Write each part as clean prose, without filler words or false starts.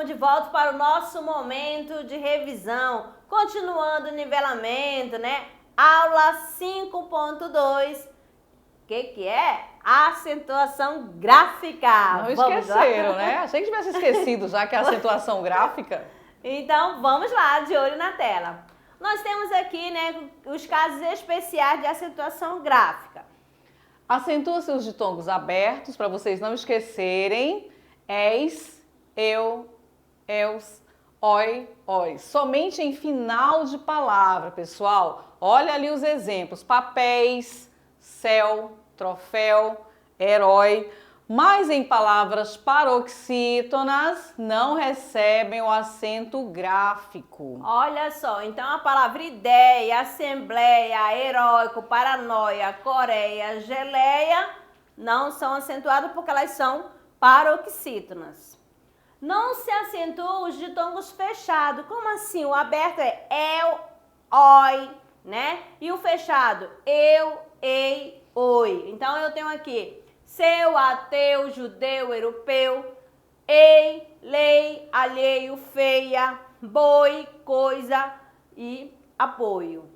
estamos de volta para o nosso momento de revisão. Continuando o nivelamento, né? Aula 5.2. O que é? Acentuação gráfica. Não esqueceram, né? Achei que tivesse esquecido já que é a acentuação gráfica. Então, vamos lá, de olho na tela. Nós temos aqui, né, os casos especiais de acentuação gráfica. Acentua seus ditongos abertos para vocês não esquecerem. És, eu, eus, oi, oi. Somente em final de palavra, pessoal. Olha ali os exemplos. Papéis, céu, troféu, herói. Mas em palavras paroxítonas não recebem o acento gráfico. Olha só, então a palavra ideia, assembleia, heróico, paranoia, coreia, geleia não são acentuadas porque elas são paroxítonas. Não se acentuam os ditongos fechados. Como assim? O aberto é eu, oi, né? E o fechado, eu, ei, oi. Então eu tenho aqui seu, ateu, judeu, europeu, ei, lei, alheio, feia, boi, coisa e apoio.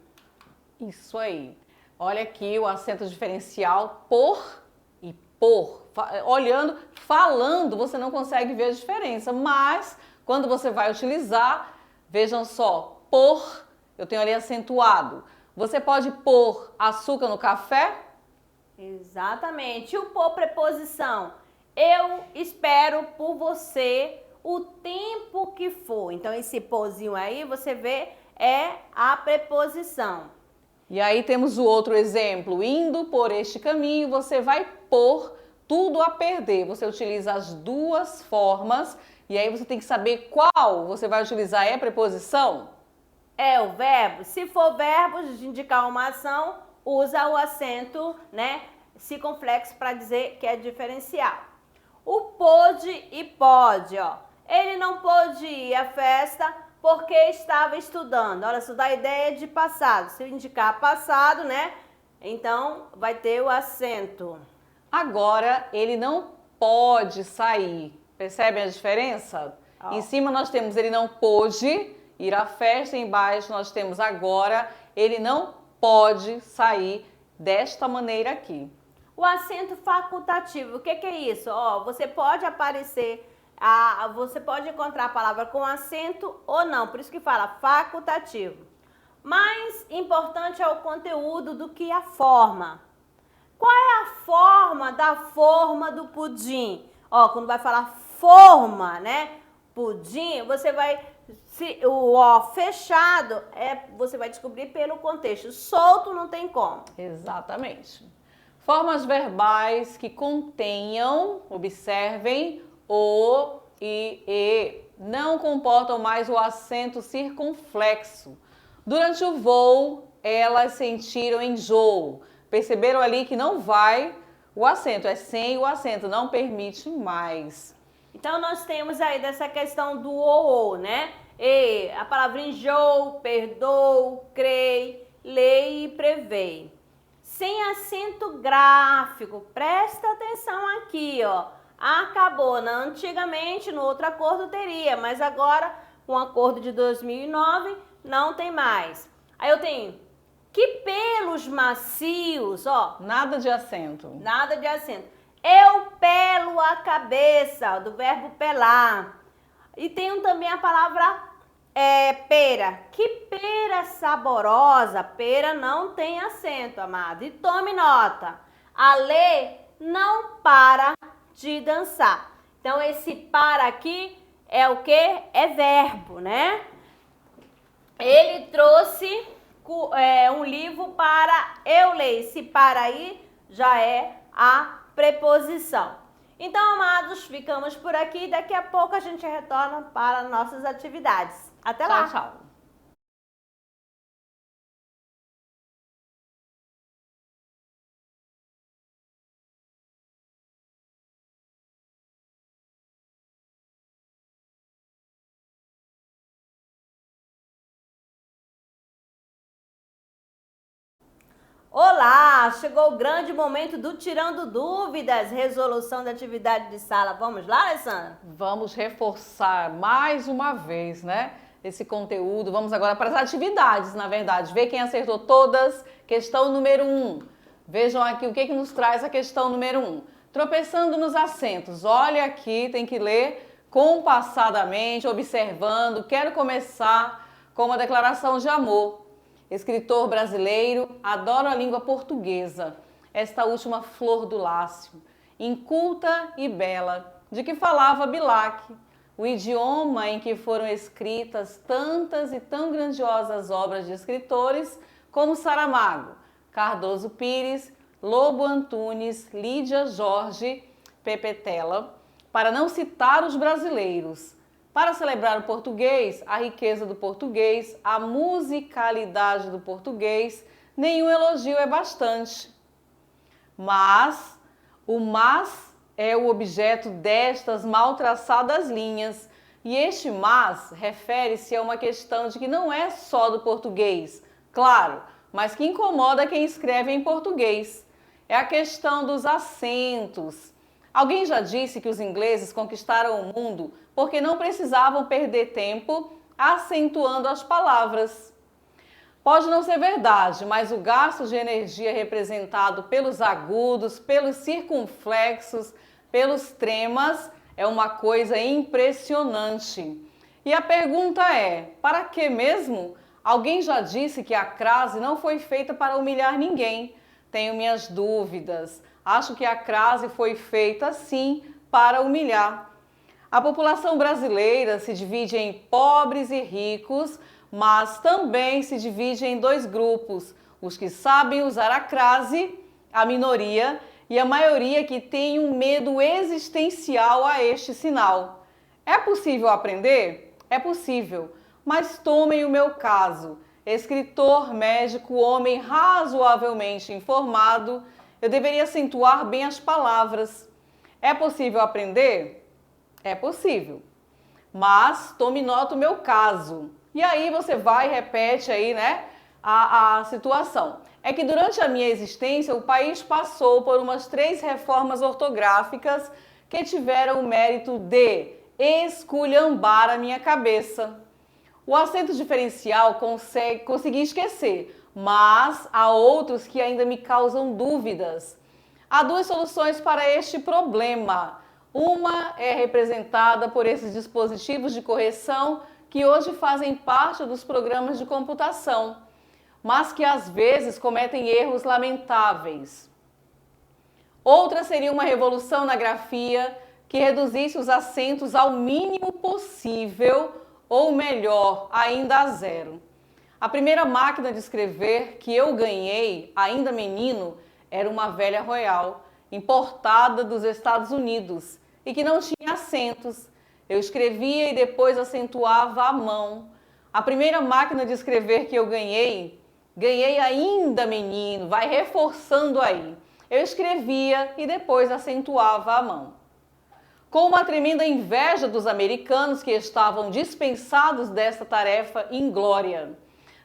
Isso aí. Olha aqui o acento diferencial por e por. Olhando, falando, você não consegue ver a diferença, mas quando você vai utilizar, vejam só, por, eu tenho ali acentuado. Você pode pôr açúcar no café? Exatamente. E o por preposição? Eu espero por você o tempo que for. Então, esse porzinho aí, você vê, é a preposição. E aí temos o outro exemplo. Indo por este caminho, você vai pôr tudo a perder. Você utiliza as duas formas e aí você tem que saber qual você vai utilizar. É preposição? É o verbo. Se for verbo de indicar uma ação, usa o acento, né, circunflexo para dizer que é diferencial. O pôde e pode, ó. Ele não pôde ir à festa porque estava estudando. Olha, isso dá ideia de passado. Se indicar passado, né, então vai ter o acento. Agora, ele não pode sair. Percebem a diferença? Ó. Em cima nós temos ele não pôde ir à festa, embaixo nós temos agora ele não pode sair desta maneira aqui. O acento facultativo, o que é isso? Ó, você pode aparecer, você pode encontrar a palavra com acento ou não, por isso que fala facultativo. Mais importante é o conteúdo do que a forma. Qual é a forma do pudim? Ó, quando vai falar forma, né? Pudim, você vai, o ó fechado, você vai descobrir pelo contexto. Solto não tem como. Exatamente. Formas verbais que contenham, observem, o e não comportam mais o acento circunflexo. Durante o voo, elas sentiram enjoo. Perceberam ali que não vai o acento, é sem o acento, não permite mais. Então, nós temos aí dessa questão do o, né? E a palavra enjoo, perdoou, crei, lei e prevei. Sem acento gráfico, presta atenção aqui, ó. Acabou, antigamente no outro acordo teria, mas agora com o acordo de 2009 não tem mais. Aí eu tenho que pelos macios, ó. Nada de acento. Nada de acento. Eu pelo a cabeça, do verbo pelar. E tem também a palavra pera. Que pera saborosa. Pera não tem acento, amado. E tome nota. A Lê não para de dançar. Então, esse para aqui é o que? É verbo, né? Ele trouxe um livro para eu ler. Esse para aí já é a preposição. Então, amados, ficamos por aqui. Daqui a pouco a gente retorna para nossas atividades. Até lá! Tchau, tchau. Olá, chegou o grande momento do Tirando Dúvidas, resolução da atividade de sala. Vamos lá, Alessandra? Vamos reforçar mais uma vez, né? Esse conteúdo. Vamos agora para as atividades, na verdade. Ver quem acertou todas. Questão número 1. Vejam aqui o que nos traz a questão número 1. Tropeçando nos assentos. Olha aqui, tem que ler compassadamente, observando. Quero começar com uma declaração de amor. Escritor brasileiro, adoro a língua portuguesa, esta última flor do Lácio, inculta e bela, de que falava Bilac, o idioma em que foram escritas tantas e tão grandiosas obras de escritores como Saramago, Cardoso Pires, Lobo Antunes, Lídia Jorge, Pepetela, para não citar os brasileiros. Para celebrar o português, a riqueza do português, a musicalidade do português, nenhum elogio é bastante. Mas, o mas é o objeto destas mal traçadas linhas, e este mas refere-se a uma questão de que não é só do português, claro, mas que incomoda quem escreve em português. É a questão dos acentos. Alguém já disse que os ingleses conquistaram o mundo porque não precisavam perder tempo acentuando as palavras. Pode não ser verdade, mas o gasto de energia representado pelos agudos, pelos circunflexos, pelos tremas, é uma coisa impressionante. E a pergunta é, para que mesmo? Alguém já disse que a crase não foi feita para humilhar ninguém. Tenho minhas dúvidas. Acho que a crase foi feita, sim, para humilhar. A população brasileira se divide em pobres e ricos, mas também se divide em dois grupos, os que sabem usar a crase, a minoria, e a maioria que tem um medo existencial a este sinal. É possível aprender? É possível, mas tomem o meu caso. Escritor, médico, homem razoavelmente informado, eu deveria acentuar bem as palavras. É possível aprender? É possível. Mas tome nota do meu caso. E aí você vai e repete aí, né, a situação. É que durante a minha existência, o país passou por umas 3 reformas ortográficas que tiveram o mérito de esculhambar a minha cabeça. O acento diferencial consegui esquecer, mas há outros que ainda me causam dúvidas. Há 2 soluções para este problema. Uma é representada por esses dispositivos de correção que hoje fazem parte dos programas de computação, mas que às vezes cometem erros lamentáveis. Outra seria uma revolução na grafia que reduzisse os acentos ao mínimo possível, ou melhor, ainda a zero. A primeira máquina de escrever que eu ganhei, ainda menino, era uma velha Royal, importada dos Estados Unidos e que não tinha acentos. Eu escrevia e depois acentuava à mão. A primeira máquina de escrever que eu ganhei ainda menino, vai reforçando aí. Eu escrevia e depois acentuava à mão. Com uma tremenda inveja dos americanos que estavam dispensados dessa tarefa inglória.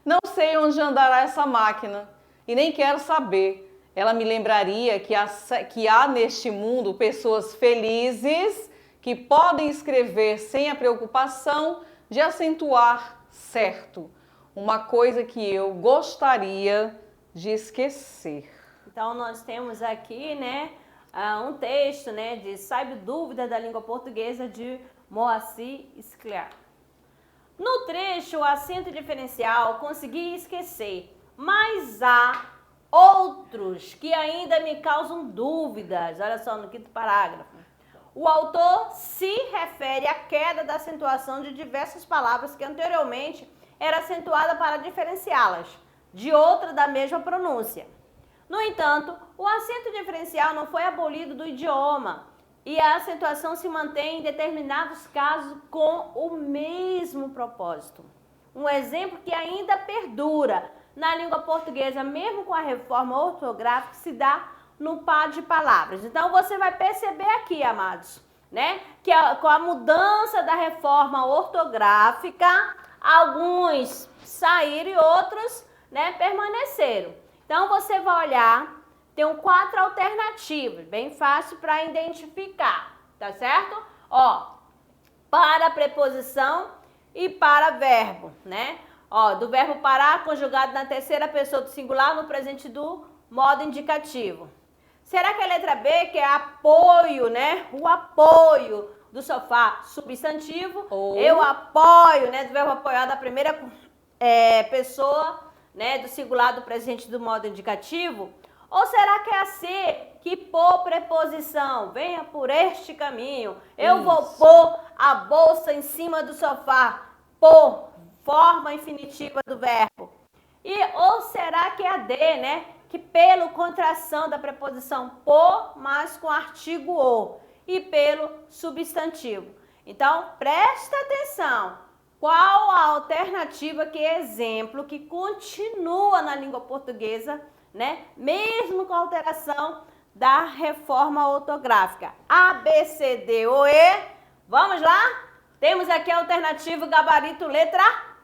Não sei onde andará essa máquina e nem quero saber. Ela me lembraria que há neste mundo pessoas felizes que podem escrever sem a preocupação de acentuar certo. Uma coisa que eu gostaria de esquecer. Então, nós temos aqui, né, um texto, né, de Saiba Dúvida da Língua Portuguesa, de Moacir Scliar. No trecho, o acento diferencial consegui esquecer, mas há outros que ainda me causam dúvidas. Olha só, no 5º parágrafo. O autor se refere à queda da acentuação de diversas palavras que anteriormente era acentuada para diferenciá-las de outra da mesma pronúncia. No entanto, o acento diferencial não foi abolido do idioma e a acentuação se mantém em determinados casos com o mesmo propósito. Um exemplo que ainda perdura na língua portuguesa, mesmo com a reforma ortográfica, se dá no par de palavras. Então, você vai perceber aqui, amados, né, que com a mudança da reforma ortográfica, alguns saíram e outros, né, permaneceram. Então, você vai olhar, tem 4 alternativas, bem fácil para identificar, tá certo? Ó, para preposição e para verbo, né? Ó, do verbo parar, conjugado na terceira pessoa do singular, no presente do modo indicativo. Será que a letra B, que é apoio, né? O apoio do sofá, substantivo. Eu apoio, né? Do verbo apoiar da primeira pessoa, né? Do singular, do presente do modo indicativo. Ou será que é a C, que por preposição? Venha por este caminho. Eu vou pôr a bolsa em cima do sofá. Por, forma infinitiva do verbo. Ou será que é a D, né? Que pelo contração da preposição por, mas com artigo o, e pelo substantivo. Então, presta atenção. Qual a alternativa que é exemplo, que continua na língua portuguesa, né? Mesmo com a alteração da reforma ortográfica. A, B, C, D ou E. Vamos lá? Temos aqui a alternativa gabarito letra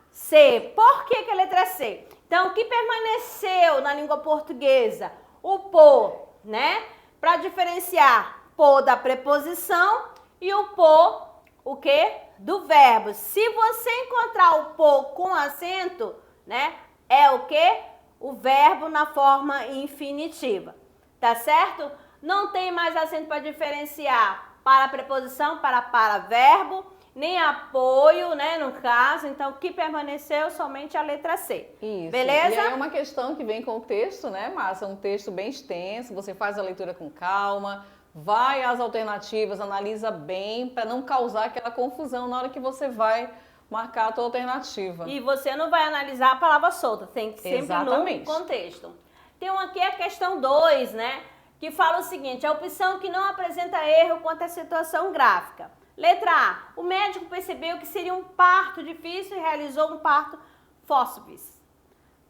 C. Por que a letra C? Então, o que permaneceu na língua portuguesa? O por, né? Para diferenciar por da preposição e o por, o quê? Do verbo. Se você encontrar o por com acento, né? É o quê? O verbo na forma infinitiva. Tá certo? Não tem mais acento para diferenciar para preposição, para verbo, nem apoio, né, no caso. Então, o que permaneceu somente a letra C. Isso. Beleza? E aí é uma questão que vem com o texto, né, Márcia? Um texto bem extenso, você faz a leitura com calma, vai às alternativas, analisa bem, para não causar aquela confusão na hora que você vai marcar a tua alternativa. E você não vai analisar a palavra solta, tem que sempre Exatamente. no contexto. Tem aqui a questão 2, né, que fala o seguinte: a opção que não apresenta erro quanto à situação gráfica. Letra A, o médico percebeu que seria um parto difícil e realizou um parto fórceps.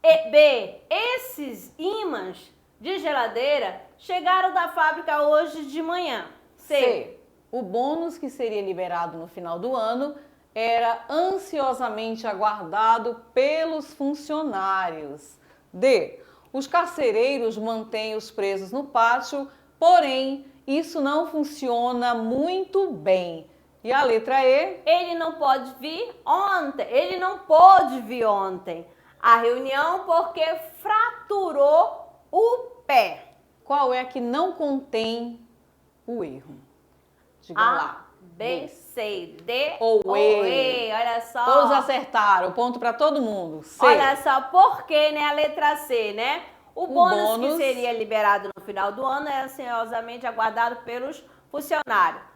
B, esses ímãs de geladeira chegaram da fábrica hoje de manhã. C, o bônus que seria liberado no final do ano era ansiosamente aguardado pelos funcionários. D, os carcereiros mantêm os presos no pátio, porém isso não funciona muito bem. E a letra E? Ele não pode vir ontem. Ele não pôde vir ontem à reunião porque fraturou o pé. Qual é a que não contém o erro? Diga A, lá. B, C, D ou E. Olha só. Todos acertaram. Ponto para todo mundo. C. Olha só, por que, né? A letra C, né? O bônus que seria liberado no final do ano é ansiosamente aguardado pelos funcionários.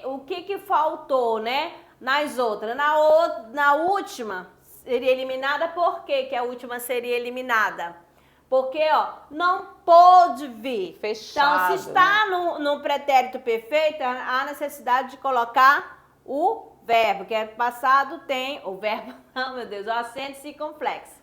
O que faltou, né? Nas outras. Na última seria eliminada. Por que a última seria eliminada? Porque, ó, não pôde vir. Fechado. Então, se está no pretérito perfeito, há necessidade de colocar o verbo, que é passado, tem o verbo, não, meu Deus, o acento circunflexo.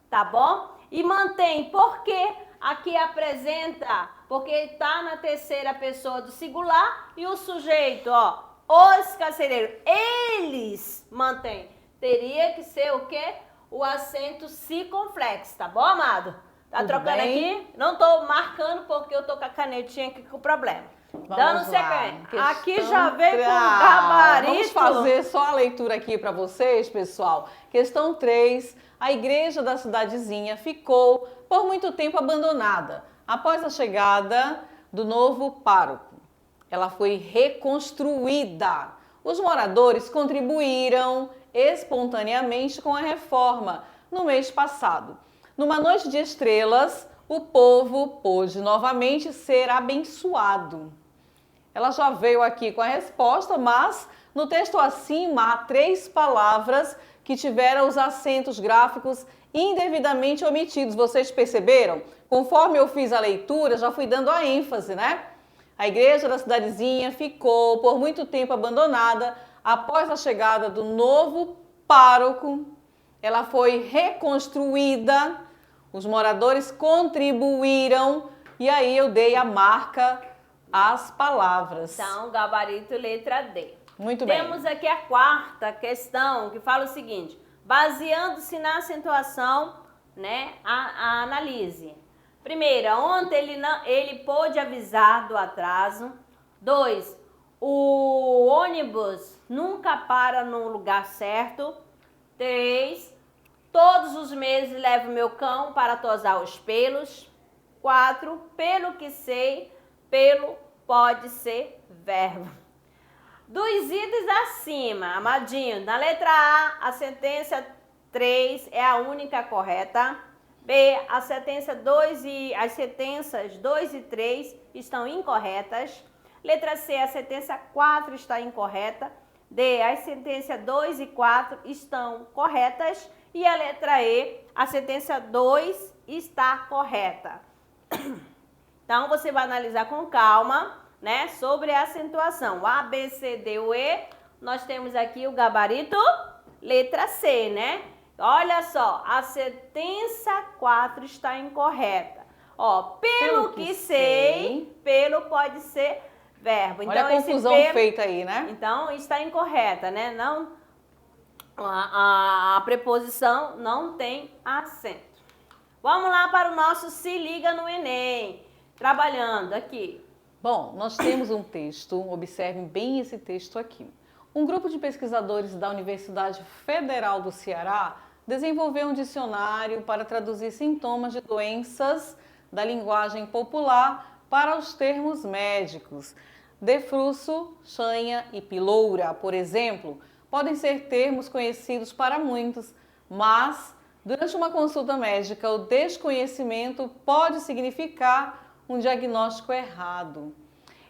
Tá bom? E mantém, porque aqui apresenta, porque está na terceira pessoa do singular e o sujeito, ó, os carcereiros, eles mantêm. Teria que ser o quê? O acento circunflexo, tá bom, amado? Tá Tudo trocando bem? aqui? Não tô marcando porque eu tô com a canetinha aqui com o problema. Dando sequência. Aqui já veio com gabarito. Vamos fazer só a leitura aqui para vocês, pessoal. Questão 3. A igreja da cidadezinha ficou por muito tempo abandonada após a chegada do novo pároco. Ela foi reconstruída. Os moradores contribuíram espontaneamente com a reforma no mês passado. Numa noite de estrelas, o povo pôde novamente ser abençoado. Ela já veio aqui com a resposta, mas no texto acima há 3 palavras que tiveram os acentos gráficos indevidamente omitidos. Vocês perceberam? Conforme eu fiz a leitura, já fui dando a ênfase, né? A igreja da cidadezinha ficou por muito tempo abandonada após a chegada do novo pároco. Ela foi reconstruída, os moradores contribuíram e aí eu dei a marca às palavras. Então, gabarito letra D. Muito bem. Temos aqui a 4ª questão que fala o seguinte: baseando-se na acentuação né? Analise. Primeiro, ontem ele pôde avisar do atraso. 2, o ônibus nunca para no lugar certo. 3, todos os meses levo meu cão para tosar os pelos. 4, pelo que sei, pelo pode ser verbo. Dos itens acima, amadinho, na letra A sentença 3 é a única correta. B, as sentenças 2 e 3 estão incorretas. Letra C, a sentença 4 está incorreta. D, as sentenças 2 e 4 estão corretas. E a letra E, a sentença 2 está correta. Então, você vai analisar com calma, né, sobre a acentuação. A, B, C, D, o E, nós temos aqui o gabarito letra C, né? Olha só, a sentença 4 está incorreta. Ó, pelo que sei, pelo pode ser verbo. Olha Então, a confusão feita aí, né? Então, está incorreta, né? Não, a preposição não tem acento. Vamos lá para o nosso Se Liga no Enem. Trabalhando aqui. Bom, nós temos um texto, observem bem esse texto aqui. Um grupo de pesquisadores da Universidade Federal do Ceará desenvolveu um dicionário para traduzir sintomas de doenças da linguagem popular para os termos médicos. Defruço, chanha e piloura, por exemplo, podem ser termos conhecidos para muitos, mas durante uma consulta médica, o desconhecimento pode significar um diagnóstico errado.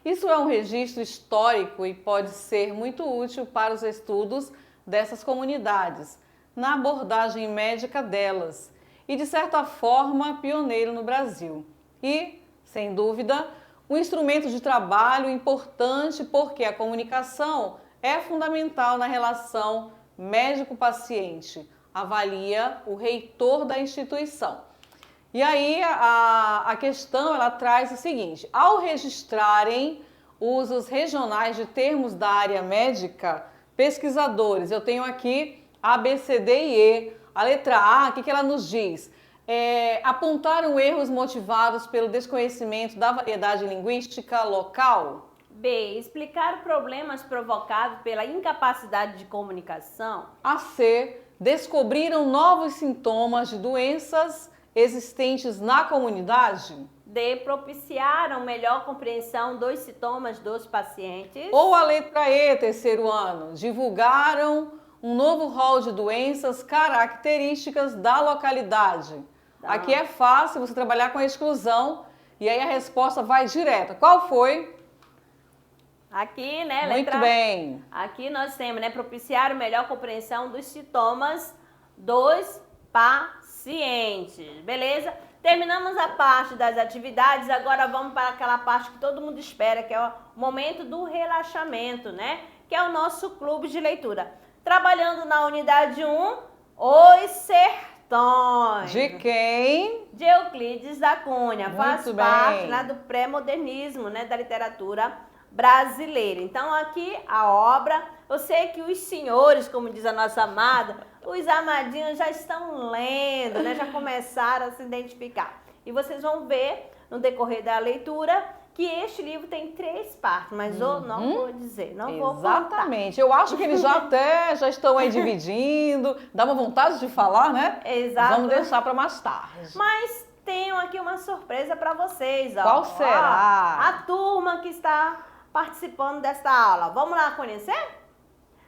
Isso é um registro histórico e pode ser muito útil para os estudos dessas comunidades, na abordagem médica delas, e de certa forma pioneiro no Brasil. E, sem dúvida, um instrumento de trabalho importante porque a comunicação é fundamental na relação médico-paciente, avalia o reitor da instituição. E aí a questão ela traz o seguinte: ao registrarem usos regionais de termos da área médica, pesquisadores, eu tenho aqui A, B, C, D e E. A letra A, o que ela nos diz? Apontaram erros motivados pelo desconhecimento da variedade linguística local. B, explicar problemas provocados pela incapacidade de comunicação. A, C, descobriram novos sintomas de doenças existentes na comunidade. D, propiciaram melhor compreensão dos sintomas dos pacientes. Ou a letra E, terceiro ano, divulgaram um novo rol de doenças características da localidade. Tá. Aqui é fácil você trabalhar com a exclusão e aí a resposta vai direta. Qual foi? Aqui, né, letra... Muito bem. Aqui nós temos, né, propiciar melhor compreensão dos sintomas dos pacientes. Beleza? Terminamos a parte das atividades, agora vamos para aquela parte que todo mundo espera, que é o momento do relaxamento, né? Que é o nosso clube de leitura. Trabalhando na unidade 1, Os Sertões. De quem? De Euclides da Cunha. Muito Faz bem. parte, né, do pré-modernismo, né, da literatura brasileira. Então aqui a obra, eu sei que os senhores, como diz a nossa amada, os amadinhos já estão lendo, né, já começaram a se identificar. E vocês vão ver no decorrer da leitura que este livro tem 3 partes, mas eu não vou dizer, não vou contar. Exatamente. Eu acho que eles já estão aí dividindo, dá uma vontade de falar, né? Exato. Vamos deixar para mais tarde. Mas tenho aqui uma surpresa para vocês, ó. Qual será? Ó, a turma que está participando desta aula. Vamos lá conhecer?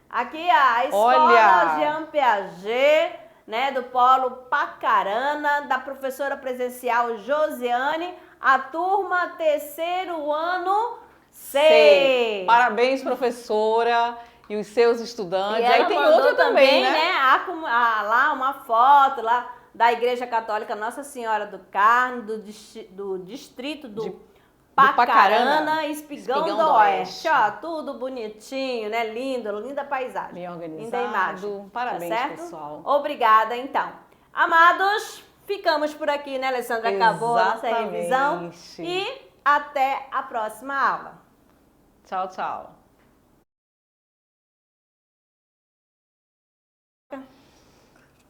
Aqui a Escola Jean Piaget, né, do Polo Pacarana, da professora presencial Josiane, a turma terceiro ano C. Parabéns, professora, e os seus estudantes. E ela aí tem mandou outra também, né? Lá uma foto lá da Igreja Católica Nossa Senhora do Carmo, do distrito do Pacarana, Espigão do Oeste. Ó, tudo bonitinho, né? Lindo, linda paisagem. Bem organizado. Linda imagem. Parabéns, tá certo? pessoal. Obrigada, então. Amados, ficamos por aqui, né, Alessandra? Acabou a nossa revisão. E até a próxima aula. Tchau, tchau.